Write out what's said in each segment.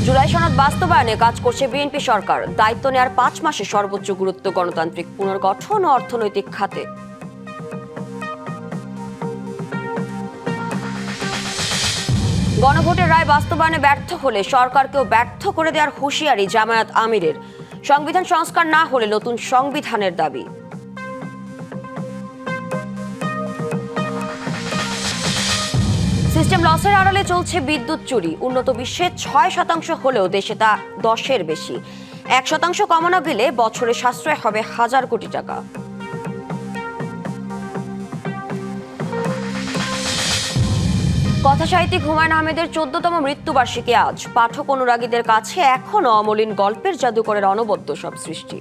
জুলাই সনদ বাস্তবায়নে কাজ করছে বিএনপি সরকার। দায়িত্ব নেওয়ার 5 মাসে সর্বোচ্চ গুরুত্ব গণতান্ত্রিক পুনর্গঠন ও অর্থনৈতিক খাতে। গণভোটের রায় বাস্তবায়নে ব্যর্থ হলে সরকারকেও ব্যর্থ করে দেওয়ার হুঁশিয়ারি জামায়াত আমিরের। সংবিধান সংস্কার না হলে নতুন সংবিধানের দাবি। সিস্টেম লসের আড়ালে চলছে বিদ্যুৎ চুরি। উন্নত বিশ্বে 6% হলেও দেশে তা 10-এর বেশি। 1% কমানো গেলে বছরে সাশ্রয় হবে 1000 কোটি টাকা। কথাসাহিত্যিক হুমায়ুন আহমেদের 14তম মৃত্যুবার্ষিকী আজ। পাঠক অনুরাগীদের কাছে এখনও অমলিন গল্পের জাদুকরের অনবদ্য সব সৃষ্টি।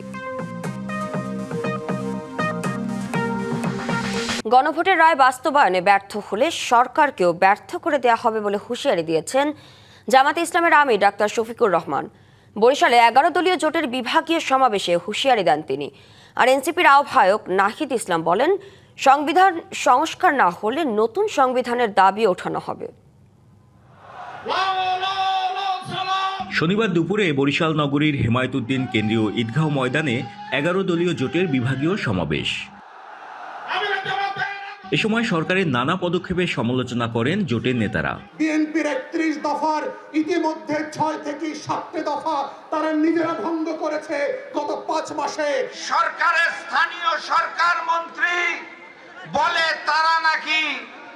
গণভোটের রায় বাস্তবায়নে ব্যর্থ হলে সরকারকেও ব্যর্থ করে দেওয়া হবে বলে হুঁশিয়ারি দিয়েছেন জামাতে ইসলামের আমির ডাক্তার শফিকুর রহমান। বরিশালে 11 দলীয় জোটের বিভাগীয় সমাবেশে হুঁশিয়ারি দেন তিনি। আর এনসিপির আহ্বায়ক নাহিদ ইসলাম বলেন, সংবিধান সংস্কার না হলে নতুন সংবিধানের দাবি ওঠানো হবে। শনিবার দুপুরে বরিশাল নগরীর হেমায়েতুদ্দিন কেন্দ্রীয় ঈদগাহ ময়দানে 11 দলীয় জোটের বিভাগীয় সমাবেশ। এ সময় সরকারের নানা পদক্ষেপের সমালোচনা করেন জোটের নেতারা। বিএনপির 31 দফার ইতিমধ্যে 6 থেকে 7 দফা তারা নিজেরা ভঙ্গ করেছে গত 5 মাসে। সরকারের স্থানীয় সরকার মন্ত্রী বলে তারা নাকি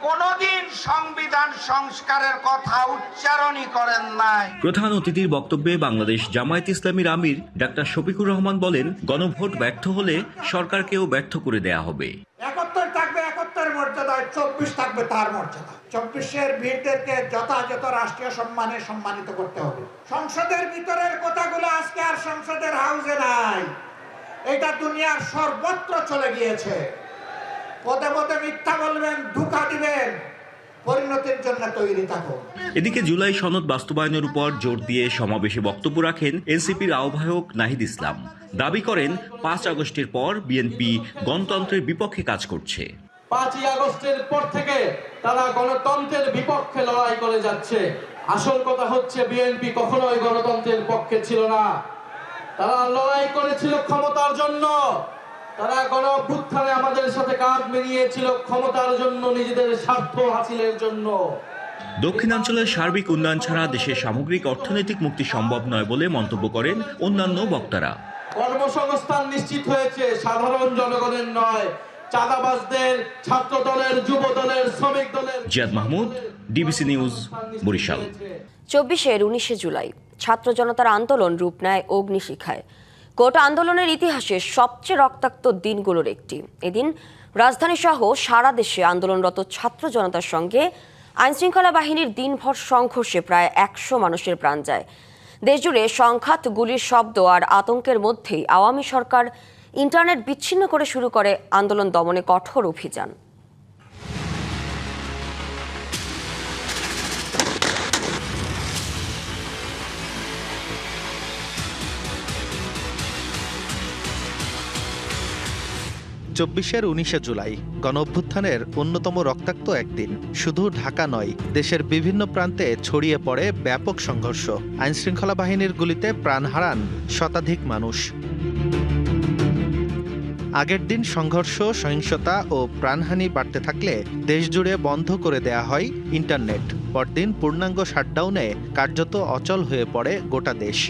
কোনোদিন সংবিধান সংস্কারের কথা উচ্চারণই করেন নাই। প্রধান অতিথির বক্তব্যে বাংলাদেশ জামায়াত ইসলামীর আমির ডাক্তার শফিকুর রহমান বলেন, গণভোট ব্যর্থ হলে সরকারকেও ব্যর্থ করে দেয়া হবে। 71 থাকবে 71 মর্যাদায়, 24 থাকবে তার মর্যাদা। 24-এর বীরদেরকে যথাযথ রাষ্ট্রীয় সম্মানে সম্মানিত করতে হবে। সংসদের ভিতরের কথাগুলো আজকে আর সংসদের হাউসে নাই, এটা দুনিয়ার সর্বত্র চলে গিয়েছে। পদে পদে মিথ্যা বলবেন, ধোঁকা দিবেন, পরিণতির জন্য তৈরি থাকুন। এদিকে জুলাই সনদ বাস্তবায়নের উপর জোর দিয়ে সমাবেশে বক্তব্য রাখেন এনসিপির আহ্বায়ক নাহিদ ইসলাম। দাবি করেন, 5 আগস্টের পর বিএনপি গণতন্ত্রের বিপক্ষে কাজ করছে। 5ই আগস্টের পর থেকে তারা গণতন্ত্রের বিপক্ষে লড়াই করে যাচ্ছে। আসল কথা হচ্ছে, বিএনপি কখনোই গণতন্ত্রের পক্ষে ছিল না। তারা লড়াই করেছিল ক্ষমতার জন্য। তারা গণঅভ্যুত্থানে আমাদের সাথে কাঁধ মিলিয়েছিল ক্ষমতার জন্য, নিজেদের স্বার্থ হাসিলের জন্য। দক্ষিণাঞ্চলের সার্বিক উন্নয়ন ছাড়া দেশের সামগ্রিক অর্থনৈতিক মুক্তি সম্ভব নয় বলে মন্তব্য করেন অন্যান্য বক্তারা। কর্মসংস্থান নিশ্চিত হয়েছে, সাধারণ জনগণের নয়, চাঁদাবাজদের, ছাত্র দলের, যুব দলের, শ্রমিক দলের। Ziyad Mahmud, DBC news, Barishal. 19 July ছাত্র জনতার আন্দোলন রূপ নেয় অগ্নিশিখায়। কোটা আন্দোলনের ইতিহাসে সবচেয়ে রক্তাক্ত দিনগুলোর একটি। এদিন রাজধানী সহ সারা দেশে আন্দোলনরত ছাত্র জনতার সঙ্গে আইনশৃঙ্খলা বাহিনীর দিনভর সংঘর্ষে প্রায় 100 মানুষের প্রাণ যায়। দেশজুড়ে সংঘাত, গুলির শব্দ আর আতঙ্কের মধ্যেই আওয়ামী সরকার ইন্টারনেট বিচ্ছিন্ন করে শুরু করে আন্দোলন দমনে কঠোর অভিযান। 19 জুলাই গণঅভ্যুত্থানের অন্যতম রক্তাক্ত একদিন। শুধু ঢাকা নয়, দেশের বিভিন্ন প্রান্তে ছড়িয়ে পড়ে ব্যাপক সংঘর্ষ। আইনশৃঙ্খলা বাহিনীর গুলিতে প্রাণ হারান শতাধিক মানুষ। আগের দিন সংঘর্ষ, সহিংসতা ও প্রাণহানি বাড়তে থাকলে দেশজুড়ে বন্ধ করে দেয়া হয় ইন্টারনেট। পরদিন পূর্ণাঙ্গ শাটডাউনে কার্যত অচল হয়ে পড়ে গোটা দেশ।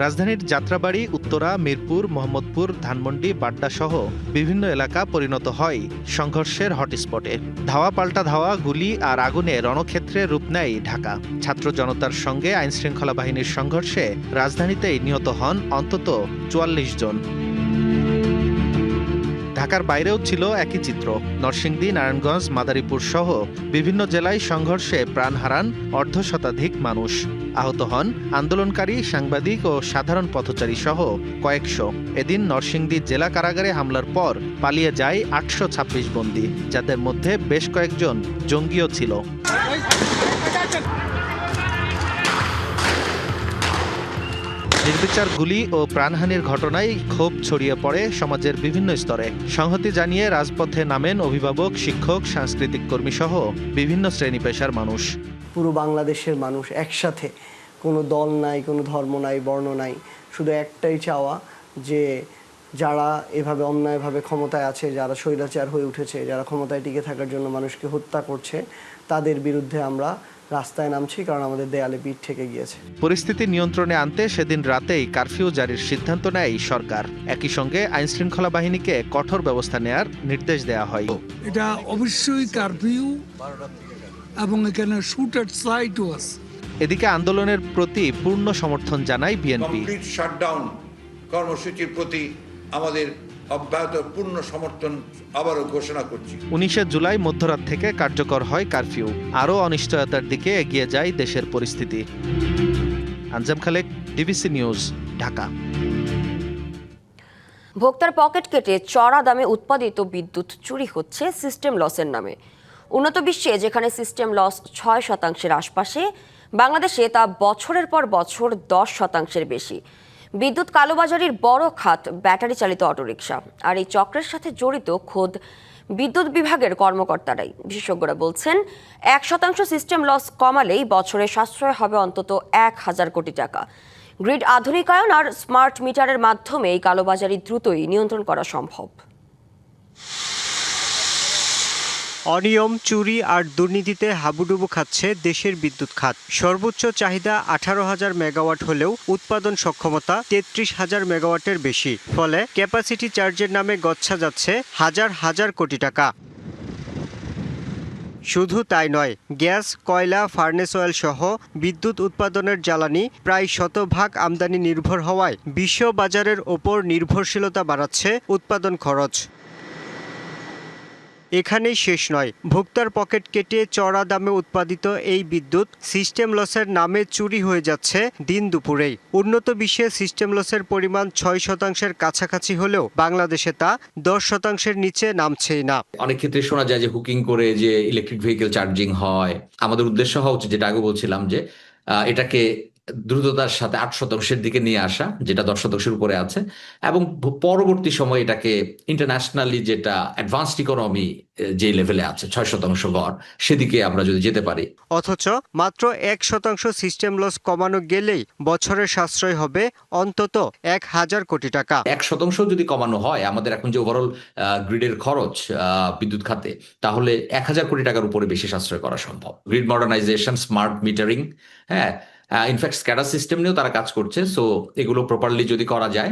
রাজধানীর যাত্রাবাড়ি, উত্তরা, মিরপুর, মোহাম্মদপুর, ধানমন্ডি, বাড্ডা সহ বিভিন্ন এলাকা পরিণত হয় সংঘর্ষের হটস্পটে। ধাওয়া পাল্টা ধাওয়া, গুলি আর আগুনে রণক্ষেত্রে রূপ নেয় ঢাকা। ছাত্র জনতার সঙ্গে আইনশৃঙ্খলা বাহিনীর সংঘর্ষে রাজধানীতেই নিহত হন অন্তত 44 জন। ঢাকার বাইরেও ছিল একই চিত্র। নরসিংদী, নারায়ণগঞ্জ, মাদারীপুর সহ বিভিন্ন জেলায় সংঘর্ষে প্রাণ হারান অর্ধশতাধিক মানুষ। আহত হন আন্দোলনকারী, সাংবাদিক ও সাধারণ পথচারী সহ কয়েকশো। এদিন নরসিংদী জেলা কারাগারে হামলার পর পালিয়ে যায় 826 বন্দী, যাদের মধ্যে বেশ কয়েকজন জঙ্গিও ছিল। নির্বিচার গুলি ও প্রাণহানির ঘটনায় ক্ষোভ ছড়িয়ে পড়ে সমাজের বিভিন্ন স্তরে। সংহতি জানিয়ে রাজপথে নামেন অভিভাবক, শিক্ষক, সাংস্কৃতিক কর্মী সহ বিভিন্ন শ্রেণী পেশার মানুষ। পুরো বাংলাদেশের মানুষ একসাথে, কোনো দল নাই, কোনো ধর্ম নাই, বর্ণ নাই, শুধু একটাই চাওয়া যে যারা এভাবে অন্যায়ভাবে ক্ষমতায় আছে, যারা স্বৈরাচার হয়ে উঠেছে, যারা ক্ষমতায় টিকে থাকার জন্য মানুষকে হত্যা করছে, তাদের বিরুদ্ধে আমরা রাস্তায় নামছি, কারণ আমাদের দেয়ালে পিঠ ঠেকে গিয়েছে। পরিস্থিতি নিয়ন্ত্রণে আনতে সেদিন রাতেই কারফিউ জারির সিদ্ধান্ত নেয় সরকার। একই সঙ্গে আইনশৃঙ্খলা বাহিনীকে কঠোর ব্যবস্থা নেয়ার নির্দেশ দেওয়া হয়। এটা অবশ্যই কারফিউ এবং এখানে শুট এট সাইটও আছে। এদিকে আন্দোলনের প্রতি পূর্ণ সমর্থন জানায় বিএনপি। কমপ্লিট শাটডাউন কর্মসূচির প্রতি আমাদের অব্যাহত পূর্ণ সমর্থন আবারও ঘোষণা করছি। 19 জুলাই মধ্যরাত থেকে কার্যকর হয় কারফিউ। আরও অনিশ্চয়তার দিকে এগিয়ে যায় দেশের পরিস্থিতি। Anjam Khalek, DBC news, Dhaka. ভোক্তার পকেট কেটে চড়া দামে উৎপাদিত বিদ্যুৎ চুরি হচ্ছে সিস্টেম লসের নামে। উন্নত বিশ্বে যেখানে সিস্টেম লস 6% আশপাশে, বাংলাদেশে তা বছরের পর বছর 10% বেশি। বিদ্যুৎ কালোবাজারির বড় খাত ব্যাটারি চালিত অটোরিকশা, আর এই চক্রের সাথে জড়িত খোদ বিদ্যুৎ বিভাগের কর্মকর্তারাই। বিশেষজ্ঞরা বলছেন 1% সিস্টেম লস কমালেই বছরে সাশ্রয় হবে অন্তত 1000 কোটি টাকা। গ্রিড আধুনিকায়ন আর স্মার্ট মিটারের মাধ্যমে এই কালোবাজারি দ্রুতই নিয়ন্ত্রণ করা সম্ভব। অনিয়ম, চুরি আর দুর্নীতিতে হাবুডুবু খাচ্ছে দেশের বিদ্যুৎ খাত। সর্বোচ্চ চাহিদা 18,000 মেগাওয়াট হলেও উৎপাদন সক্ষমতা 33,000 মেগাওয়াটের বেশি। ফলে ক্যাপাসিটি চার্জের নামে গচ্ছা যাচ্ছে হাজার হাজার কোটি টাকা। শুধু তাই নয়, গ্যাস, কয়লা, ফার্নেস অয়েল সহ বিদ্যুৎ উৎপাদনের জ্বালানি প্রায় 100% আমদানি নির্ভর হওয়ায় বিশ্ব বাজারের ওপর নির্ভরশীলতা বাড়াচ্ছে উৎপাদন খরচ। এখানেই শেষ নয়, ভোক্তার পকেট কেটে চড়া দামে উৎপাদিত এই বিদ্যুৎ সিস্টেম লসের নামে চুরি হয়ে যাচ্ছে দিন দুপুরেই। উন্নত বিশ্বে সিস্টেম লসের পরিমাণ 6%-এর কাছাকাছি হলেও বাংলাদেশে তা 10%-এর নিচে নামছেই না। অনেক ক্ষেত্রে শোনা যায় যে হুকিং করে যে ইলেকট্রিক ভেহিকেল চার্জিং হয়। আমাদের উদ্দেশ্য হওয়া উচিত, যেটা আগে বলছিলাম, যে এটাকে দ্রুততার সাথে 8%-এর দিকে নিয়ে আসা, যেটা 10%-এর উপরে আছে, এবং পরবর্তী সময় এটাকে ইন্টারন্যাশনালি যেটা অ্যাডভান্সড ইকোনমি যে লেভেলে আছে 6% গড়, সেদিকে আমরা যদি যেতে পারি। অথচ মাত্র 1% সিস্টেম লস কমানো গেলেই বছরের সাশ্রয় হবে অন্তত 1000 কোটি টাকা। 1% যদি কমানো হয় আমাদের এখন যে ওভারঅল গ্রিডের খরচ বিদ্যুৎ খাতে, তাহলে 1000 কোটি টাকার উপরে বেশি সাশ্রয় করা সম্ভব। গ্রিড মডার্নাইজেশন, স্মার্ট মিটারিং, হ্যাঁ, ইনফ্যাক্ট স্ক্যাডার সিস্টেম নিয়েও তারা কাজ করছে। সো এগুলো প্রপারলি যদি করা যায়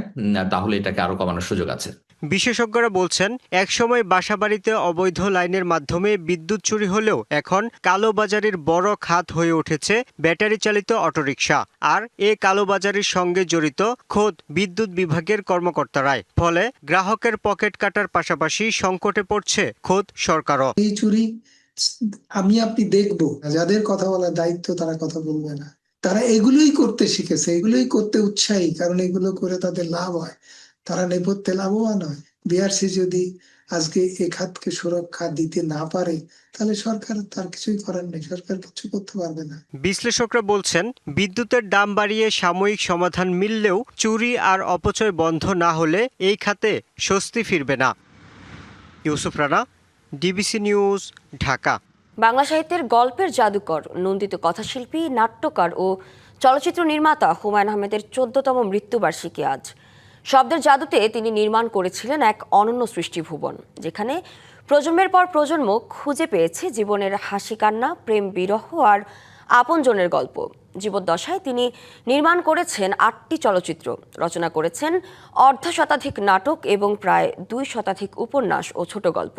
তাহলে এটাকে আরো কমানোর সুযোগ আছে। বিশেষজ্ঞরা বলছেন, একসময় বাসাবাড়িতে অবৈধ লাইনের মাধ্যমে বিদ্যুৎ চুরি হলেও এখন কালোবাজারির বড় খাত হয়ে উঠেছে ব্যাটারি চালিত অটোরিকশা। আর এ কালোবাজারির সঙ্গে জড়িত খোদ বিদ্যুৎ বিভাগের কর্মকর্তারাই। ফলে গ্রাহকের পকেট কাটার পাশাপাশি সংকটে পড়ছে খোদ সরকারও। এই চুরি আপনি দেখবো, যাদের কথা বলার দায়িত্ব তারা কথা বলবে না। তারা এগুলোই করতে শিখেছে, এগুলোই করতে উৎসাহী, কারণ এগুলো করে তাদের লাভ হয়, তারা নেপথ্যে লাভবান হয়। বিআরসি যদি আজকে এ খাতকে সুরক্ষা দিতে না পারে, তাহলে সরকার তার কিছুই করার নেই, সরকার কিছু করতে পারবে না। বিশ্লেষকরা বলছেন, বিদ্যুতের দাম বাড়িয়ে সাময়িক সমাধান মিললেও চুরি আর অপচয় বন্ধ না হলে এই খাতে স্বস্তি ফিরবে না। Yusuf Rana, DBC news, Dhaka. বাংলা সাহিত্যের গল্পের জাদুকর, নন্দিত কথাশিল্পী, নাট্যকার ও চলচ্চিত্র নির্মাতা হুমায়ুন আহমেদের 14তম মৃত্যুবার্ষিকী আজ। শব্দের জাদুতে তিনি নির্মাণ করেছিলেন এক অনন্য সৃষ্টিভুবন, যেখানে প্রজন্মের পর প্রজন্ম খুঁজে পেয়েছে জীবনের হাসি কান্না, প্রেম বিরহ আর আপনজনের গল্প। জীবদ্দশায় তিনি নির্মাণ করেছেন 8টি চলচ্চিত্র, রচনা করেছেন 1/2 শতাধিক নাটক এবং প্রায় 2 শতাধিক উপন্যাস ও ছোট গল্প।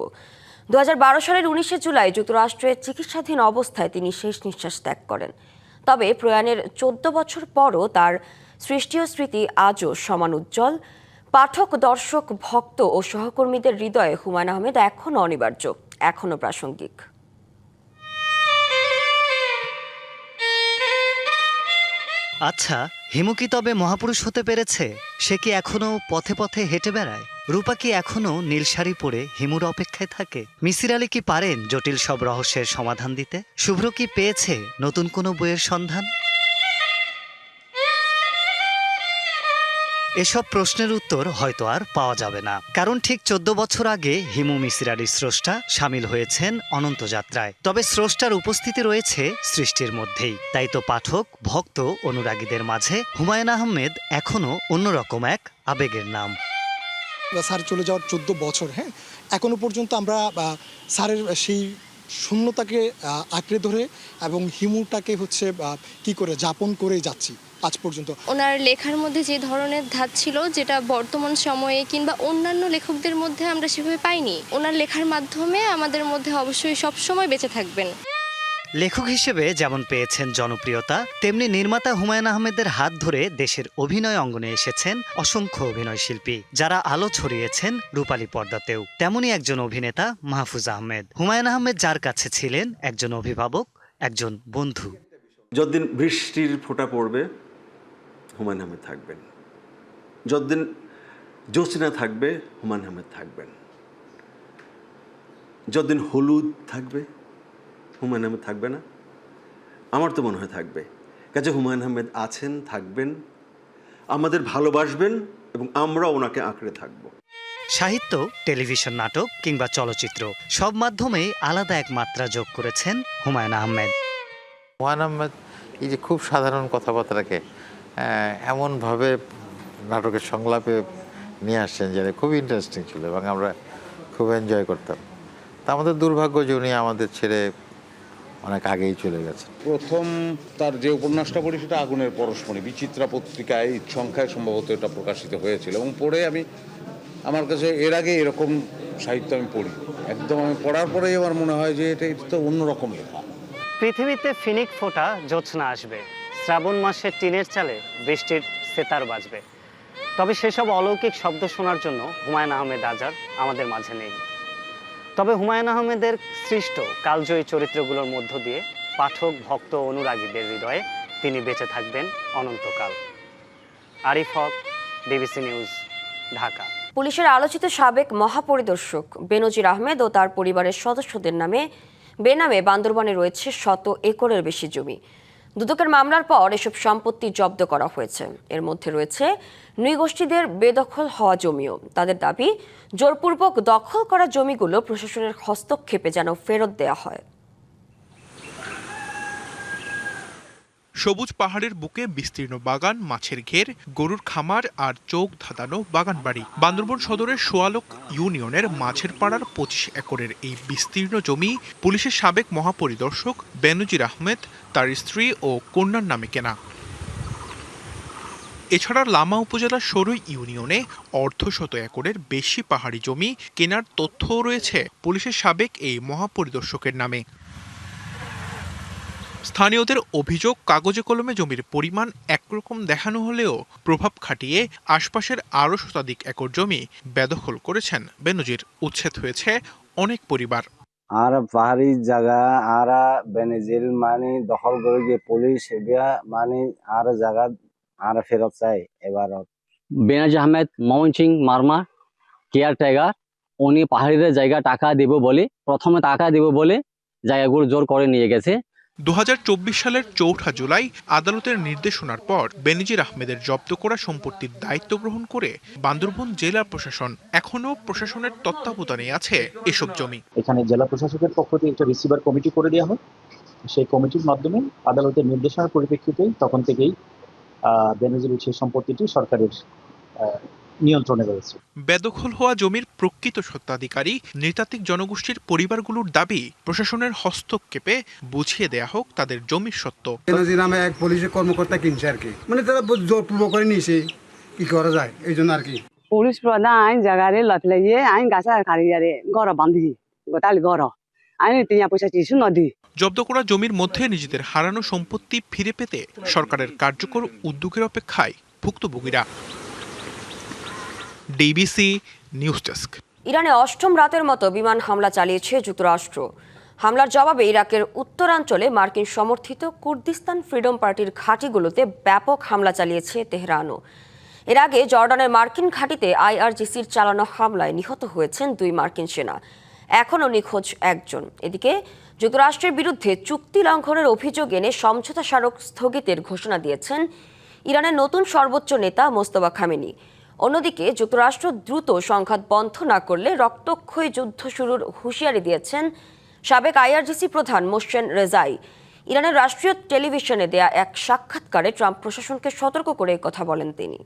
2012 সালের 19 জুলাই যুক্তরাষ্ট্রের চিকিৎসাধীন অবস্থায় তিনি শেষ নিঃশ্বাস ত্যাগ করেন। তবে প্রয়াণের 14 বছর পরও তার সৃষ্টি ও স্মৃতি আজও সমান উজ্জ্বল। পাঠক, দর্শক, ভক্ত ও সহকর্মীদের হৃদয়ে হুমায়ুন আহমেদ এখনও অনিবার্য, এখনও প্রাসঙ্গিক। আচ্ছা, হিমু কি তবে মহাপুরুষ হতে পেরেছে? সে কি এখনো পথে পথে হেঁটে বেড়ায়? রূপা কি এখনো নীল শাড়ি পরে হিমুর অপেক্ষায় থাকে? মিসির আলী কি পারেন জটিল সব রহস্যের সমাধান দিতে? শুভ্র কি পেয়েছে নতুন কোনো বইয়ের সন্ধান? এসব প্রশ্নের উত্তর হয়তো আর পাওয়া যাবে না, কারণ ঠিক 14 বছর আগে হিমু মিসির আলী স্রষ্টা সামিল হয়েছেন অনন্ত যাত্রায়। তবে স্রষ্টার উপস্থিতি রয়েছে সৃষ্টির মধ্যেই, তাই তো পাঠক, ভক্ত, অনুরাগীদের মাঝে হুমায়ুন আহমেদ এখনো অন্যরকম এক আবেগের নাম। স্যার চলে যাওয়ার 14 বছর, হ্যাঁ, এখনো পর্যন্ত আমরা স্যারের সেই শূন্যতাকে আঁকড়ে ধরে এবং হিমুটাকে হচ্ছে কি করে যাপন করে যাচ্ছি আজ পর্যন্ত। ওনার লেখার মধ্যে যে ধরনের ধাঁচ ছিল, যেটা বর্তমান সময়ে কিংবা অন্যান্য লেখকদের মধ্যে আমরা সেভাবে পাইনি, ওনার লেখার মাধ্যমে আমাদের মধ্যে অবশ্যই সবসময় বেঁচে থাকবেন। লেখক হিসেবে যেমন পেয়েছেন জনপ্রিয়তা, তেমনি নির্মাতা হুমায়ুন আহমেদের হাত ধরে দেশের অভিনয় অঙ্গনে এসেছেন অসংখ্য অভিনয় শিল্পী, যারা আলো ছড়িয়েছেন রূপালী পর্দাতেও। তেমনি একজন অভিনেতা মাহফুজ আহমেদ। হুমায়ুন আহমেদ যার কাছে ছিলেন একজন অভিভাবক, একজন বন্ধু। যতদিন বৃষ্টির ফোঁটা পড়বে হুমায়ুন আহমেদ থাকবেন, যতদিন জ্যোৎস্না থাকবে হুমায়ুন আহমেদ থাকবেন, যতদিন হলুদ থাকবে হুমায়ুন আহমেদ থাকবে না? আমার তো মনে হয় থাকবে। কাজে হুমায়ুন আহমেদ আছেন, থাকবেন, আমাদের ভালোবাসবেন এবং আমরা ওনাকে আঁকড়ে থাকব। সাহিত্য, টেলিভিশন নাটক কিংবা চলচ্চিত্র সব মাধ্যমেই আলাদা এক মাত্রা যোগ করেছেন হুমায়ুন আহমেদ। হুমায়ুন আহমেদ এই যে খুব সাধারণ কথাবার্তাকে এমনভাবে নাটকের সংলাপে নিয়ে আসছেন, যেটা খুবই ইন্টারেস্টিং ছিল এবং আমরা খুব এনজয় করতাম। তা আমাদের দুর্ভাগ্য যে উনি আমাদের ছেড়ে অনেক আগেই চলে গেছে। প্রথম তার যে উপন্যাসটা পড়ি সেটা আগুনের পরশমণি, বিচিত্রা পত্রিকায় সংখ্যায় সম্ভবত এটা প্রকাশিত হয়েছিল এবং পড়ে আমার কাছে এর আগে এরকম সাহিত্য আমি পড়ি, একদম আমি পড়ার পরেই আমার মনে হয় যে এটা তো অন্যরকম লেখা। পৃথিবীতে ফিনিক ফোটা জ্যোৎস্না আসবে, শ্রাবণ মাসে টিনের চালে বৃষ্টির সেতার বাজবে, তবে সেসব অলৌকিক শব্দ শোনার জন্য হুমায়ুন আহমেদ আজাদ আমাদের মাঝে নেই। তবে হুমায়ুন আহমেদের সৃষ্ট কালজয়ী চরিত্রগুলোর মধ্য দিয়ে পাঠক, ভক্ত, অনুরাগীদের হৃদয়ে তিনি বেঁচে থাকবেন অনন্তকাল। আরিফ হক, ডিবিসি নিউজ, ঢাকা। পুলিশের আলোচিত সাবেক মহাপরিদর্শক বেনজির আহমেদ ও তার পরিবারের সদস্যদের বেনামে বান্দরবানে রয়েছে 100 একরের বেশি জমি। দুদকের মামলার পর এসব সম্পত্তি জব্দ করা হয়েছে। এর মধ্যে রয়েছে নৃগোষ্ঠীদের বেদখল হওয়া জমিও। তাদের দাবি, জোরপূর্বক দখল করা জমিগুলো প্রশাসনের হস্তক্ষেপে যেন ফেরত দেওয়া হয়। সবুজ পাহাড়ের বুকে বিস্তীর্ণ বাগান, মাছের ঘের, গরুর খামার আর চোখ ধাঁধানো বাগান বাড়ি। বান্দরবান সদরের সোয়ালক ইউনিয়নের মাছের পাড়ার 25 একরের এই বিস্তীর্ণ জমি পুলিশের সাবেক মহাপরিদর্শক বেনজির আহমেদ, তার স্ত্রী ও কন্যার নামে কেনা। এছাড়া লামা উপজেলার সরই ইউনিয়নে 1/2 একরের বেশি পাহাড়ি জমি কেনার তথ্যও রয়েছে পুলিশের সাবেক এই মহাপরিদর্শকের নামে। স্থানীয়দের অভিযোগ, কাগজে কলমে জমির পরিমাণ একরকম দেখানো হলেও প্রভাব খাটিয়ে আশপাশের আরও শতাধিক একর জমি বেদখল করেছেন বেনজির। উচ্ছেদ হয়েছে অনেক পরিবার। আর পাহাড়ি জায়গা আর বেনজির মানে দখল করে যে পুলিশ মানে আর জায়গা আর ফেরত চাই। এবার বেনজির আহমেদ ময়মনসিং মারমা কেয়ারটেকার, উনি পাহাড়িদের জায়গা টাকা দেব বলে প্রথমে টাকা দেব বলে জায়গাগুলো জোর করে নিয়ে গেছে। 2024 সালের 4 জুলাই আদালতের নির্দেশনার পর বেনজির আহমেদের জব্দ করা সম্পত্তির দায়িত্ব গ্রহণ করে বান্দরবান জেলা প্রশাসন। এখনো প্রশাসনের তত্ত্বাবধানে আছে এসব জমি। এখানে জেলা প্রশাসকের পক্ষ থেকে একটা রিসিভার কমিটি করে দেওয়া হয়। সেই কমিটির মাধ্যমে আদালতের নির্দেশনার পরিপ্রেক্ষিতে তখন থেকেই বেনজির সেই সম্পত্তিটি সরকারের নিয়ন্ত্রণে রয়েছে। বেদখল হওয়া জমির প্রকৃত স্বত্বাধিকারী নৃতাত্ত্বিক জনগোষ্ঠীর পরিবারগুলোর দাবি, প্রশাসনের হস্তক্ষেপে বুঝিয়ে দেয়া হোক তাদের জমির সত্ত্ব। বেনজির নামে এক পুলিশের কর্মকর্তা কিনছে আর কি, মানে তারা জোরপূর্বক করে নিয়েছে, কি করা যায় এই জন্য আর কি। পুলিশ প্রধান আইন জায়গায় লফলাইয়ে আইন গাছা খাড়িয়ারে ঘর বান্ধি গোটাল ঘর আইন 3 পয়সা কিছু নদী। জব্দ করা জমির মধ্যে নিজেদের হারানো সম্পত্তি ফিরে পেতে সরকারের কার্যকর উদ্যোগের অপেক্ষায় ভুক্তভোগীরা। DBC news desk. ইরানে 8ম রাতের মতো বিমান হামলা চালিয়েছে যুক্তরাষ্ট্র। হামলার জবাবে ইরাকের উত্তরাঞ্চলে মার্কিন সমর্থিত কুর্দিস্তান ফ্রিডম পার্টির ঘাঁটিগুলোতে ব্যাপক হামলা চালিয়েছে তেহরানও। এর আগে জর্ডানের মার্কিন ঘাঁটিতে আইআরজিসির চালানো হামলায় নিহত হয়েছেন 2 মার্কিন সেনা, এখনও নিখোঁজ একজন। এদিকে যুক্তরাষ্ট্রের বিরুদ্ধে চুক্তি লঙ্ঘনের অভিযোগ এনে সমঝোতা স্মারক স্থগিতের ঘোষণা দিয়েছেন ইরানের নতুন সর্বোচ্চ নেতা মোস্তফা খামেনি। অন্যদিকে যুক্তরাষ্ট্র দ্রুত সংঘাত বন্ধ না করলে রক্তক্ষয়ী যুদ্ধ শুরুর হুঁশিয়ারি দিয়েছেন সাবেক আইআরজিসি প্রধান মোহসেন রেজাই। ইরানের রাষ্ট্রীয় টেলিভিশনে দেয়া এক সাক্ষাৎকারে ট্রাম্প প্রশাসনকে সতর্ক করে কথা বলেন তিনি।